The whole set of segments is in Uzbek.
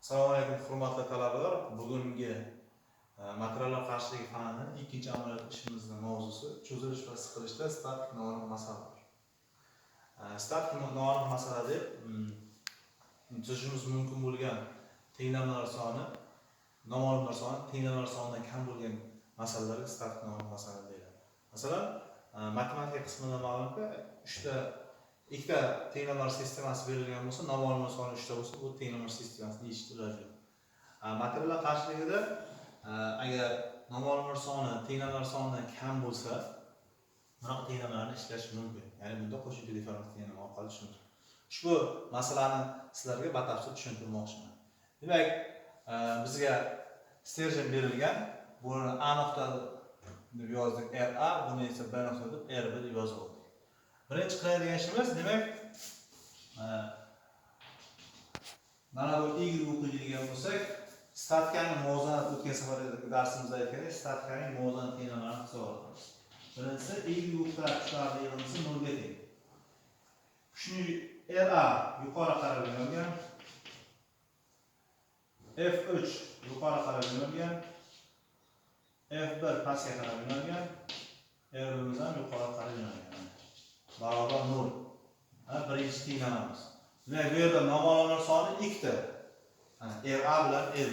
Assalomu alaykum hurmatli talabalar. Bugungi materiallar qarshiligi fanining ikkinchi amaliyot ishimizning mavzusi cho'zilish va siqilishda statik noaniq masalalar. Statik noaniq masala deb chizishimiz mumkin bo'lgan tenglamalar soni, noma'lumlar soni tenglamalar sonidan kam bo'lgan masalalarga statik noaniq masala deyiladi. Masalan, matematika qismida ma'lumki, ikkita tenglamalar sistemasi berilgan bo'lsa, noma'lumlar soni 3 ta bo'lsa, bu tenglamalar sistemasini yechishda iloji yo'q. Materiallar qarshiligida agar noma'lumlar soni tenglamalar sonidan kam bo'lsa, bunaqa tenglamalarni ishlash mumkin. Ya'ni bunda qo'shimcha differensial tenglama orqali tushuntirib. Ushbu masalani sizlarga batafsil tushuntirmoqchiman. Demak, bizga sterjen berilgan, buni A nuqta deb yozdik, RA, buni esa B nuqta deb RB deb yozib oldik. Birinchi qiladigan ishimiz, demak, mana bu y o'qiydigan bo'lsak, statikaning muvozanat o'tgan safardagi darsimizda aytgandek, statikaning muvozanat tenglamarini hisobga olamiz. Birinchisi y kuchlarning yig'indisi 0 ga teng. Kuchni RA yuqori qarab yo'nalgan, F3 yuqori qarab yo'nalgan, F1 pastga qarab yo'nalgan, R1 ham yuqori qarab yo'nalgan. Barobar 0. Birinchi tenglamamiz. Demak, bu yerda noma'lumlar soni ikkita. RA bilan L.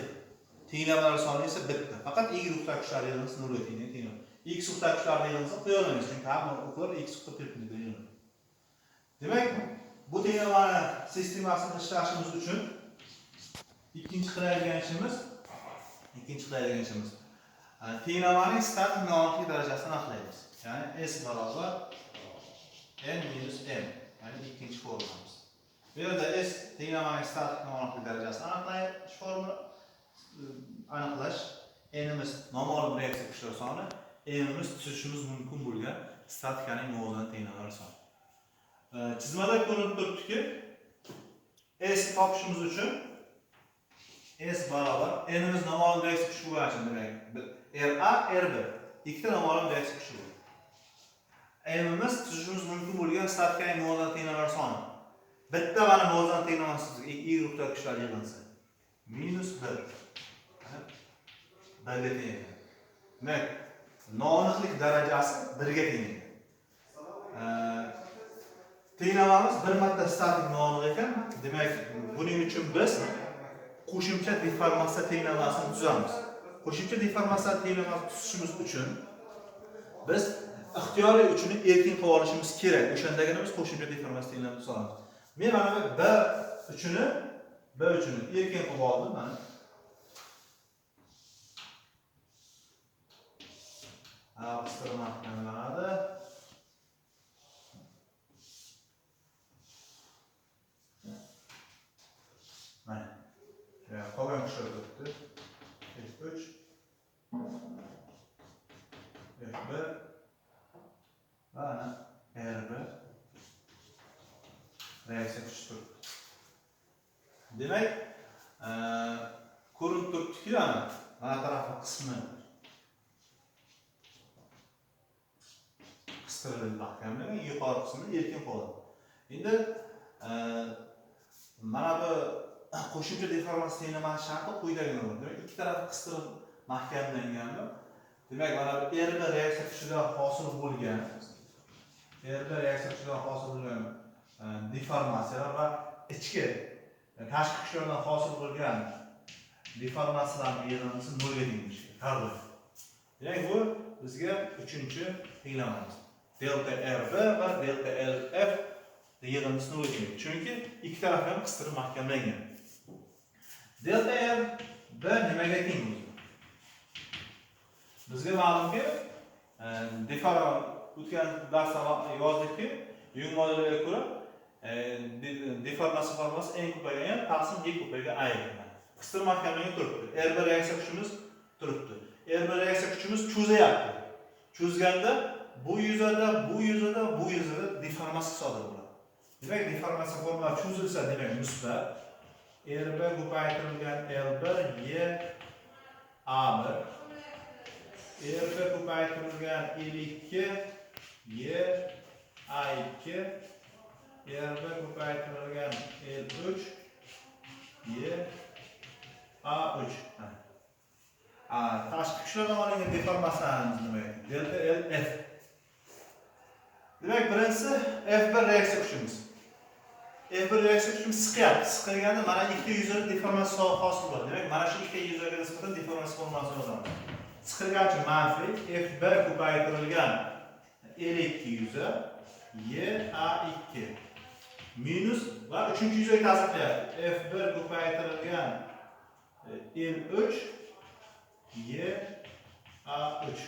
Tenglamalar soni esa bitta. Faqat y kuchlari yig'indisi 0 ga teng. X kuchlari yig'indisi qo'ya olmaymiz, chunki hamma o'qlar x perpendikullar yig'indi. Demak, bu tenglamani sistemasini ishlashimiz uchun ikkinchi qiladigan ishimiz tenglamaning statik noaniqlik darajasini aniqlaymiz. Ya'ni S barobar n minus m, ya'ni ikkinchi formulamiz. Bu yerda S tenglamaning statik noaniqlik darajasini aniqlash, n'imiz noma'lum reaksiya kuchlari soni, m'imiz tuzishimiz mumkin bo'lgan statikaning muvozanat tenglamalar soni. Chizmada ko'rinib turibdiki, S topishimiz uchun S barobar n'imiz noma'lum reaksiya kuchi bo'lgan uchun, demak, RA, RB ikkita noma'lum reaksiya kuchi bor. M'imiz tuzishimiz mumkin bo'lgan statikaning muvozanat tenglamalar soni. Bitta mana muvozanat tenglamasi y kuchlari yig'indisi minus 1. 1 ga teng. Demak, noaniqlik darajasi 1 ga teng. Tenglamamiz bir marta statik noaniq ekan. Demak, buning uchun biz qo'shimcha deformatsiya tenglamasini tuzamiz. Qo'shimcha deformatsiya tenglamasini tuzishimiz uchun biz ixtiyoriy uchini erkin qilib olishimiz kerak. O'shandagina biz qo'shimcha deformatsiya tenglamasini tuzamiz. Men mana bu B uchini erkin qilib oldim mana. Qisqir mahkamlanadi. Mana. Qolgan kuchlar o'tdi. F3 F1 va RB reaksiya kuchi turibdi. Demak, ko'rinib turibdiki, mana tarafı qismi qisqirilib mahkamlangan, yuqori qismi erkin qoladi. Endi mana bu qo'shimcha deformatsiya tenglamasi sharti quyidagina bo'ladi. Demak, ikki tarafı qistirib mahkamlanganmi? Demak, mana bu RB reaksiya kuchidan hosil bo'lgan deformatsiyalar va ichki tashqi kuchlardan hosil bo'lgan deformatsiyalarning yig'indisi 0 ga teng bo'lishi. Demak, bu bizga uchinchi tenglamamiz. Delta RB va delta LF yig'indisi 0 ga teng. Chunki ikki taraf ham qistirib mahkamlangan. Delta RB nimaga teng bo'ladi? Bizga ma'lumki, o'tgan darsda yozdikki, yung modeliga ko'ra deformatsiya formulasi n ko'paygan taqsim y ko'paygan a ekan. Qistirib mahkamlangan turibdi. RB reaksiya kuchimiz turibdi. RB reaksiya kuchimiz cho'zayapti. Cho'zganda bu yuzada deformatsiya sodir bo'ladi. Demak, deformatsiya formulasi cho'zilsa, demak, musbat RB ko'paytirilgan L1 y A1, RB ko'paytirilgan L2 y A2, RB ko'paytirilgan L3 y A3. Tashqi kuchlardan olingan deformatsiyamiz nima ekan? Delta L F. Demak, birinchisi F1 reaksiya kuchimiz. F1 reaksiya kuchimiz siqyapti. Siqilganda mana ikkita yuzada deformatsiya hosil bo'ladi. Demak, mana shu ikkita yuzaga nisbatan deformatsiya formulasini yozamiz. Siqilgan uchun manfi F1 ko'paytirilgan L2 yuza YA2 minus va uchinchi yuzaga ta'sir qilyapti. F1 ko'paytirilgan L3 YA3.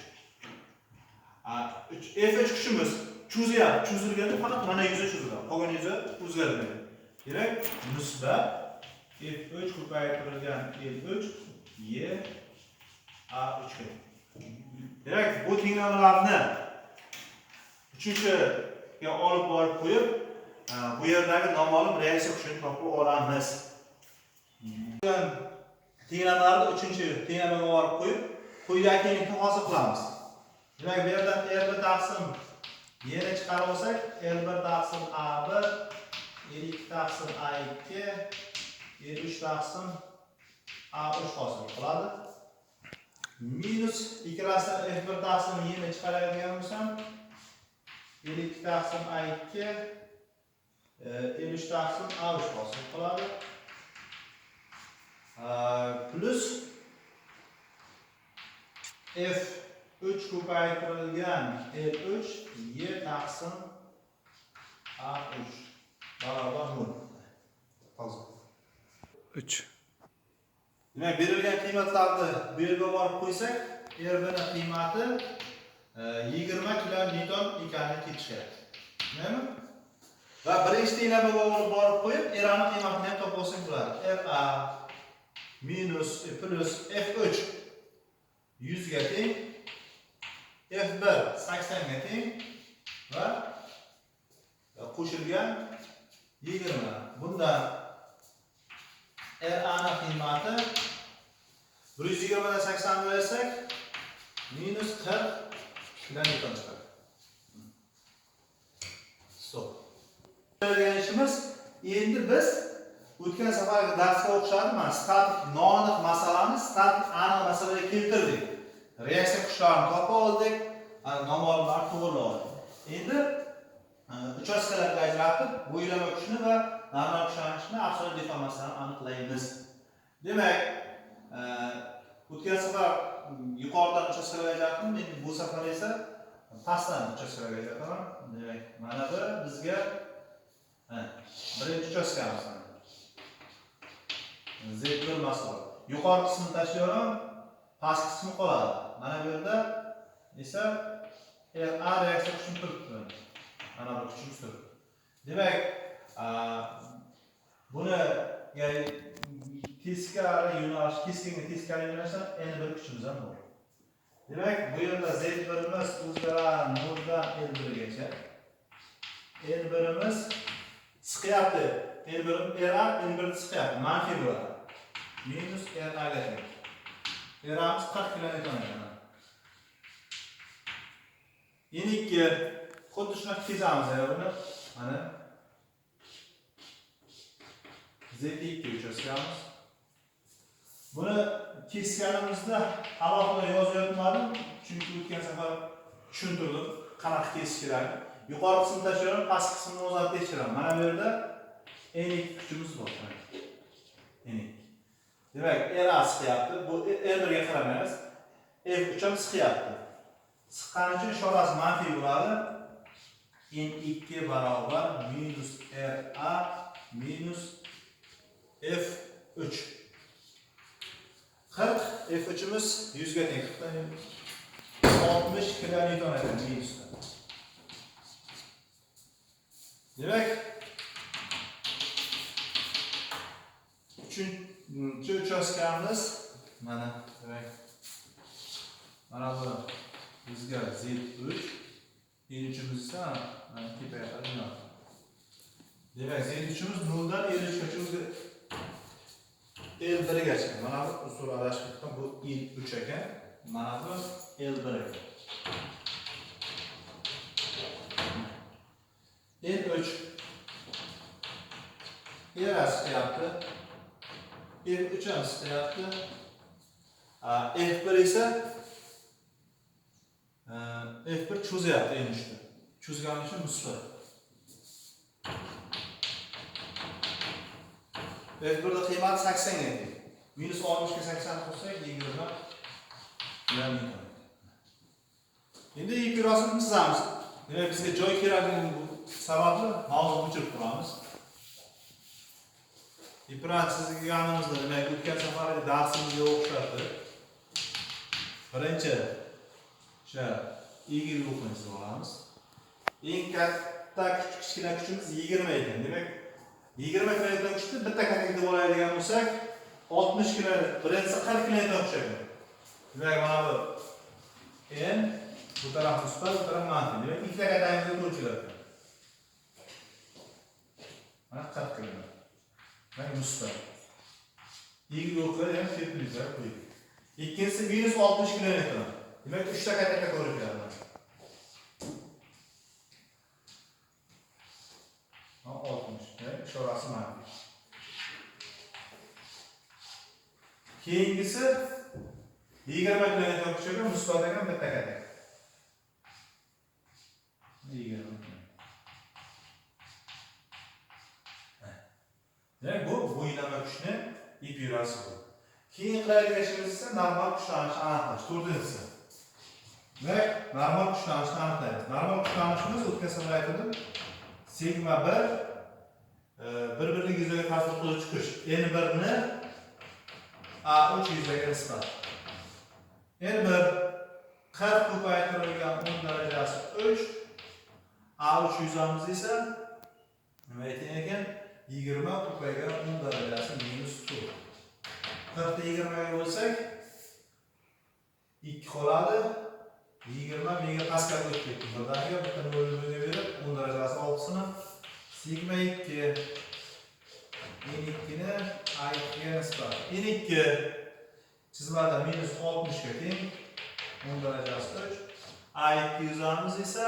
F3 kuchimiz cho'zyapti. Cho'zilganda faqat mana yuza cho'ziladi. Qolgan yuza o'zgarmaydi. Demak, musbat F3 ko'paytirilgan L3 YA3. Demak, bu tenglamalarni uchinchiga olib borib qo'yib, bu yerdagi noma'lum reaksiya kuchini topib olamiz. Tenglamalarni uchinchi tenglamaga olib qo'yib, quyidagi hosil qilamiz. Demak, bu yerdan R1 taqsim Y'ni chiqarib olsak, R1 taqsim A1, R2 taqsim A2, R3 taqsim A3 hosil qiladi. Minus ikkalasidan F1 taqsim Y'ni chiqaradigan bo'lsam, R2 taqsim A2, R3 taqsim A3 hosil qiladi. Plus F3 ko'paytirilgan L3 Y taqsim A3 barobar 0. Hozir 3. Demak, berilgan qiymatlarni bu yerga borib qo'ysak, R1 ning qiymati 20 kilonewton ekanini ketishyapti. Nima? Va birinchi tenglamaga olib borib qo'yib, R ning qiymatini ham topib olsak bo'ladi. RA minus plus F3 100 ga teng, F1 80 ga teng va qo'shilgan 20. Bundan RA ning qiymati 120 dan 80 bölsek minus 40 kilonewton chiqadi. Stop. Bo'lgan ishimiz endi biz o'tgan safargi darsga o'xshadi, mana statik noaniq masalani statik aniq masalaga keltirdik. Reaksiya kuchlarini topib oldik, noma'lumlarni to'g'rilab oldik. Endi uchastkalarga ajratib, bo'ylama kuchini va normal kuchlanishni, absolyut deformatsiyani aniqlaymiz. Demak, o'tgan safar yuqoridan uchastkalarga ajratdim, men bu safar esa pastdan uchastkalarga ajrataman. Demak, mana bu bizga birinchi uchastkamiz. Z1 masala. Yuqori qismini tashlayman, past qismi qoladi. Mana bu yerda esa RA reaksiya kuchini turibdi. Mana bu kuchimiz turibdi. Demak, buni teskari yo'nalish, keskinga teskari yo'nalishdan N1 kuchimiz ham bor. Demak, bu yerda Z1imiz o'zgaradi 0 dan L1 gacha. L1imiz siqyapti. L1 RA L1 siqyapti, manfiy bo'ladi. Minus RA ga teng. RAmiz 40 kilonewton ekan. N2 xuddi shunaqa kesamiz buni. Mana Z2 uchastkamiz. Buni kesganimizda alohida yozyapmadim, chunki o'tgan safar tushuntirdim qanaqa kesish kerak. Yuqori qismini tashlayman, past qismini o'zim tekshiraman. Mana bu yerda N2 kuchimiz bor. N2. Demak, RA siqyapti. Bu L1 ga qaramaymiz. F3 ham siqyapti. Siqqani uchun ishorasi manfiy bo'ladi. N2 barobar minus RA minus F3. 40 F3imiz 100 ga teng. 60 kilonewton ekan minusda. Demak, uchinchi uchastkamiz mana, demak, mana bu bizga Z3, L3imiz esa mana tepaga qarab. Demak, Z3imiz 0 dan L3 gacha L1 gacha. Mana bu usul adashib ketgan, bu L3 ekan, mana bu L1 ekan. L3 eras yaptı. F3 ham istayapti. F1 esa F1 cho'zyapti endi shunda. Cho'zgani uchun musbat. F1'da qiymat 80 edi. Minus 60 ga 80 qo'shsak 20 bilan newton. Endi iqrosini chizamiz. Demak bizga joy kerakligi sababli mavzuni o'chirib turamiz. İpran chizganimizda demak o'tgan safargi darsimizga o'xshatdi. Birinchi o'sha egil o'qini chizib olamiz. Eng katta kichkina kuchimiz 20 ekan. Demak 20 kilometr kuchni bitta kategoriyada bo'ladigan bo'lsak 60 kilometr, birinchisi 40 kilometr o'xshagan. Demak mana bu n bu taraf musbat, bu taraf manfiy. Demak ikkita kategoriyada to'lchilar. Mana 40 kilometr. Mana musbat. Egil o'qlar ham perpendikullar qo'ydik. Ikkinchisi minus 60 kilometr. Demak 3 ta kategoriyalar bor. 60. Demek ishorasi manfiy. Keyingisi 20 kilometr o'xshagan musbat ekan bitta kategoriya. 20. Demek bu bo'ylama kuchni ip yurasi bu. Keyin qiladigan ishimiz esa normal kuchlanishni aniqlash. To'rtinchisi. Demak, normal kuchlanishni aniqlaymiz. Normal kuchlanishimiz o'tgan safar aytdim. Sigma 1 bir-birlik yuzaga ta'sir qiluvchi kuch. N1 ni A3 yuzaga nisbat. N1 40 ko'paytirilgan 10 darajasi 3. A3 yuzamiz esa nima aytgan ekan? 20 ko'paygan 10 darajasi minus 4. 40 ta 20 ga bo'lsak 2 qoladi. 20 megapascal o'tib ketdi. Birdaniga bitta nolga berib 10 darajasi 6sini sigma 2 N2 ni A2 ga nisbat. N2 chizmada minus 60 ga teng 10 darajasi 3. A2 yuzamiz esa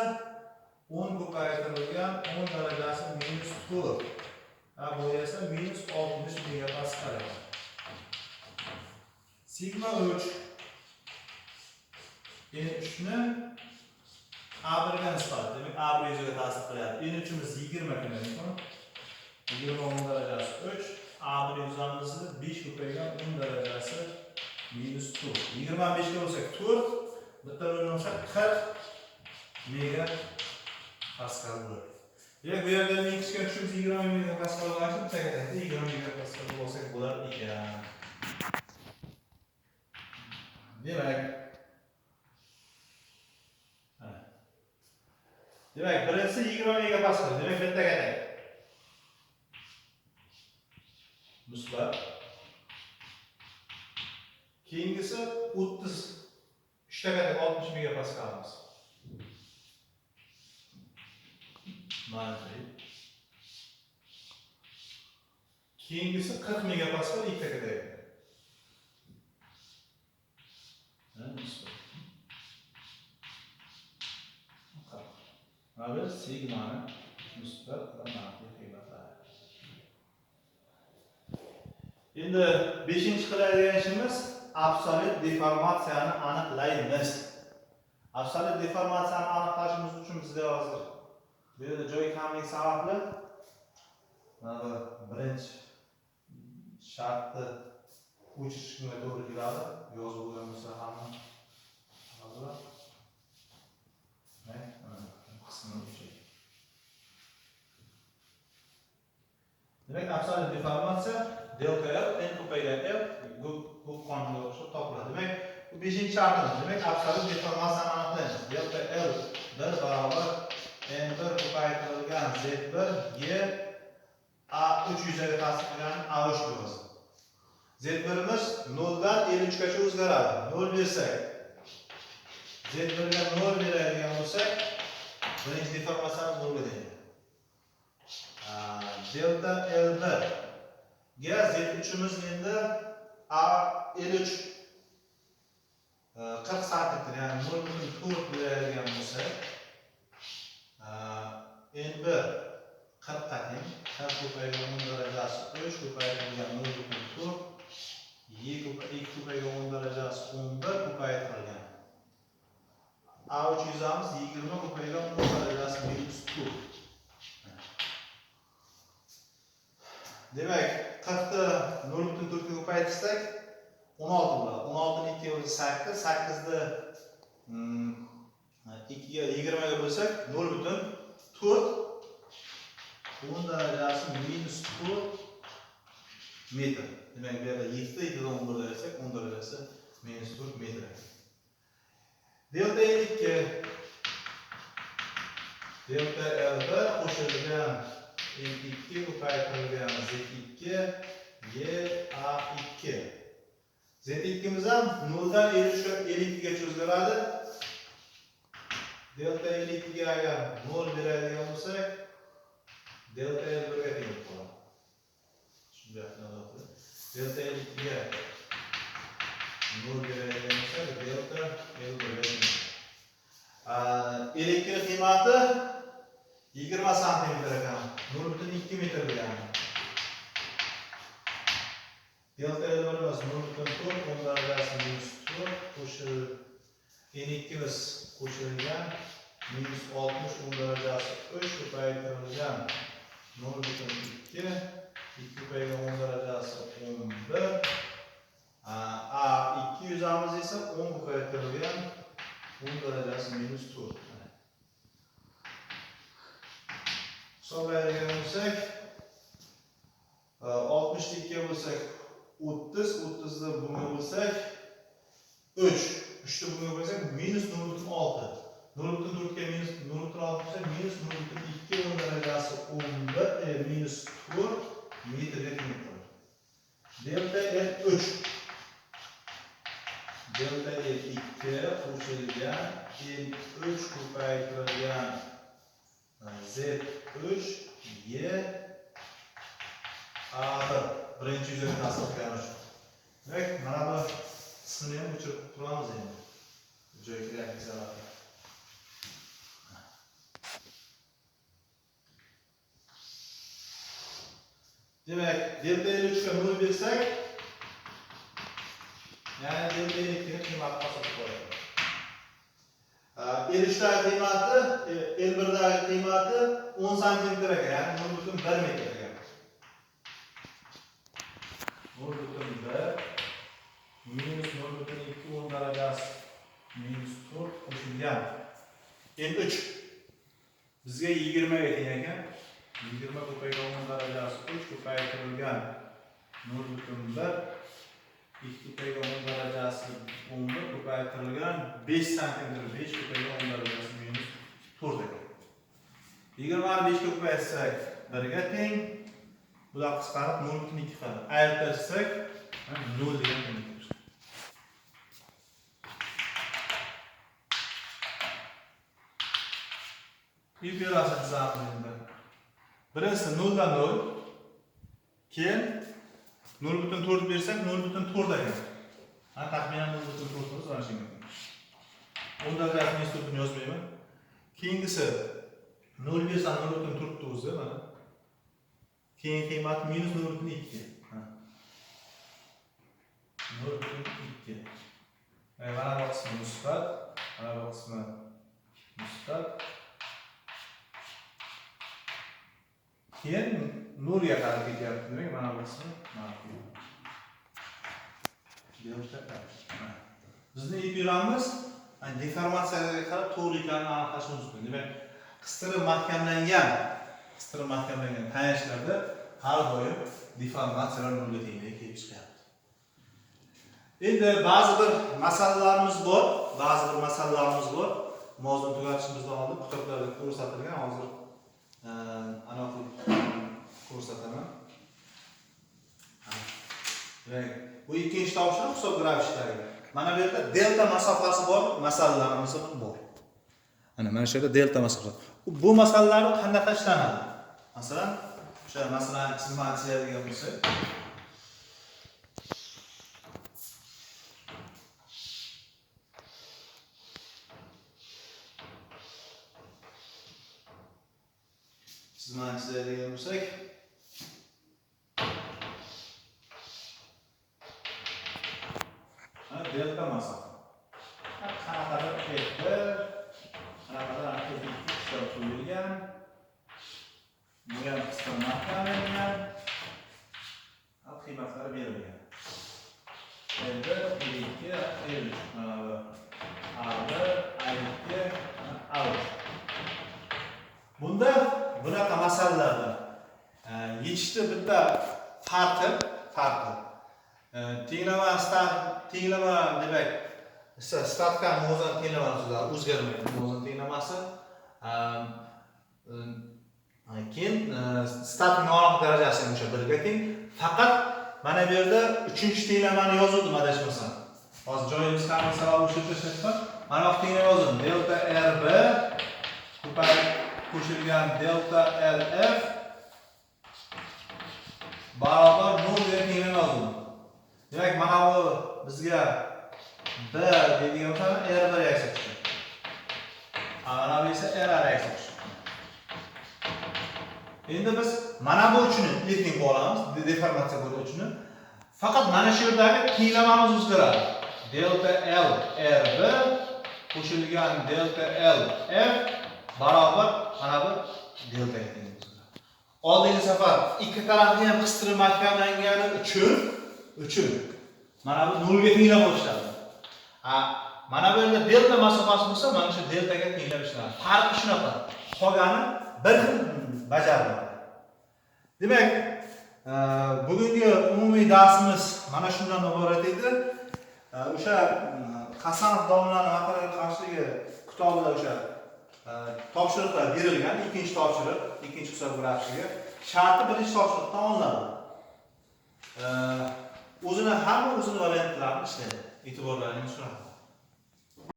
10 ko'paytirilgan 10 darajasi minus 4. Bu esa minus 60 megapascal. Sigma 3 N3 ni A1 ga nisbat. Demak A1 yuzaga ta'sir qilyapti. N3'imiz 20 kilometr. 20 10 darajasi 3. A1 yuzamizni 5 ko'paygan 10 darajasi minus 4. 25 ga bo'lsak 4. Bitta o'rni olsa 40 megapascal bo'ladi. Demak bu yerda eng kichik kuchimiz 20 megapascal bo'lgan uchun bitta 20 megapascal bo'lsak bo'lar ekan. Demak birinchisi 20 megapascal. Demak bitta kategoriya. Musbat. Keyingisi 30 3 ta kategoriya 60 megapascalimiz. Manfiy. Keyingisi 40 megapascal ikkita kategoriya. Mana sigmani musbat va manfiy qiymatlar. Endi 5-chi qiladigan ishimiz absolyut deformatsiyani aniqlaymiz. Absolyut deformatsiyani aniqlashimiz uchun bizga hozir bu yerda joy kamligi sababli mana birinchi shartni o'chirishga to'g'ri keladi. Yozib bo'lgan bo'lsa hamma hozir demak absolyut deformatsiya delta L n ko'paygan L bu qonunga o'xshab topiladi. Demak bu 5-shartimiz. Demak absolyut deformatsiyani aniqlaymiz. Delta L 1 barobar n1 ko'paytirilgan z1 ga A3 yuzaga ta'sir qilgan A3 bo'ladi. Z1'imiz 0 dan 53 gacha o'zgaradi. 0 bersak Z1 ga 0 beradigan bo'lsak birinchi deformatsiyani 0 ga teng. Delta L1 ga Z3'imiz endi A53 40 cm ya'ni 0.4 beradigan bo'lsak N1 40 ga teng. 40 ko'paygan 10 darajasi 3 ko'paytirilgan 0.4 2 ko'paygan 10 darajasi 11 ko'paytirilgan. A3 yozamiz 20 ko'paygan 10 darajasi minus 4. Demak, 40 ni 0.4 ga ko'paytirsak 16 bo'ladi. 16 ni 2 ga bo'lsak 8, 8 ni 2 ga 20 ga bo'lsak 0.4 10 darajasi minus 4 metr. Demak, bu yerda 7 ga 11 derasak 10 darajasi minus 4 metr. Delta L2 delta L1 qo'shilgan L2 ko'paytirilgan Z2 A2. Z2'miz ham 0 dan L2 ga cho'ziladi. Delta L2 ga agar 0 beradigan bo'lsak, delta L1 ga teng bo'ladi. Shunday qilib, delta L2 ga 0 beradigan bo'lsak, delta L1 ga teng. L2 qiymati 20 cm ekan. 0.2 metr bo'ladi. Delta L1'imiz 0.4 10 darajasi minus 4 qo'shilib N2'miz qo'shilgan minus 60 10 darajasi 3 ko'paytirilgan 0.2 2 ko'paygan 10 darajasi 11 A2 yozamiz esa 10 ko'paytirilgan 10 darajasi minus 4. Hisoblaydigan bo'lsak 62 ga bo'lsak 30, 30 ni bunga bo'lsak 3, 3 ni bunga bo'lsak minus 0.6. 0.4 ga minus 0.6 bo'lsa minus 0.2 10 darajasi 11 minus 4 metrga teng bo'ladi. Delta L3 delta L2 qo'shilgan L3 ko'paytirilgan Z3 Y A1 birinchi yuzini tasvirlanish. Demak, mana bu qismini ham o'chirib turamiz endi. Joy kerakli sababli. Demak, delta L3 ga 0 bersak, ya'ni delta L2 ni qiymati hisobga qo'yadi. L3 dagi qiymati, L1 dagi qiymati 10 cm ekan, ya'ni 0.1 metr ekan. 0.1 minus 0.2 10 darajasi minus 4 qo'shilgan L3 bizga 20 ga teng ekan. 20 ko'paygan 10 darajasi 3 ko'paytirilgan 0.1 2 ko'paygan 10 darajasi 11 ko'paytirilgan 5 cm 5 ko'paygan 10 darajasi minus 4 ekan. 20 ni 5 ga ko'paytirsak 1 ga teng. Bular qisqarib 0.2 qiladi. Ayirtirsak 0 degan bo'ladi. Operatsiya chizamiz endi. Birinchisi 0 dan 0. Keyin 0.4 bersak 0.4 ekan. Taxminan 0.4 mana shunga. 10 darajasi minus 4 ni yozmayman. Keyingisi 0 bersam 0.4 ni o'zi mana. Keyin qiymati minus 0.2. 0.2. Mana bu qismi musbat, mana bu qismi musbat. Keyin 0 ga qarab ketyapti. Demak, mana bu qismi manfiy. Bizni epiramiz deformatsiyaga qarab to'g'ri ekanini aniqlashimiz mumkin. Demak, qistirib mahkamlangan tayanchlarda har doim deformatsiyalar nolga tenglik kelib chiqyapti. Endi ba'zi bir masalalarimiz bor. Mavzuni tugatishimizdan oldin kitoblarda ko'rsatilgan, hozir ana ko'rsataman. Bu ikkinchi topshiriq hisob grafiklari. Mana bu yerda delta masofasi bor, masalalarimiz bor. Mana shu yerda delta masofasi. Bu masalalar qanday tashlanadi? Masalan, o'sha masalani chizadigan bo'lsak, chizadigan bo'lsak delta masofa. Qanaqadir etdi, qanaqadir teknik ishlar qo'yilgan. Bu ham qisqa maqtanilgan. Qiymatlari berilgan. Endi A2, A2, bunda bunaqa masalalarda yechishda bitta farqi tenglama demak stavka muvozanat tenglamasi o'zgarmaydi. Muvozanat tenglamasi keyin stavka noaniq darajasi ham o'sha 1 ga teng. Faqat mana bu yerda 3-tenglamani yozuvdim adashmasam. Hozir joyimiz qanday sabab o'shib tashlayapman. Mana bu tenglama yozdim. Delta RB ko'payib qo'shilgan delta LF barobar 0 degan tenglama yozdim. Demak, mana bu bizga B deydigan bo'lsa R1 reaksiya tushadi. Mana bu esa R reaksiya tushadi. Endi biz mana bu uchun etnik bo'lamiz, deformatsiya bo'lishi uchun. Faqat mana shu yerdagi tenglamamiz o'zgaradi. Delta L RB qo'shilgan delta L F barobar mana bu delta ga teng o'zgaradi. Oldingi safar ikki tarafni ham qistirib mahkamlangani uchun mana bu 0 ga tenglab bo'lishadi. Mana bu yerda delta masofasi bo'lsa, mana shu delta ga tenglab ishlanadi. Farqi shunaqa. Qolgani bir xil bajariladi. Demak, bugungi umumiy darsimiz mana shundan iborat edi. O'sha Hasanov domlaning material qarshiligi kitobida o'sha topshiriqlar berilgan, ikkinchi topshiriq, ikkinchi hisob grafisiga sharti birinchi topshiriqdan olinadi. Hamma o'zini variantlarini ishlaydi. E'tiborlaringizni so'radim.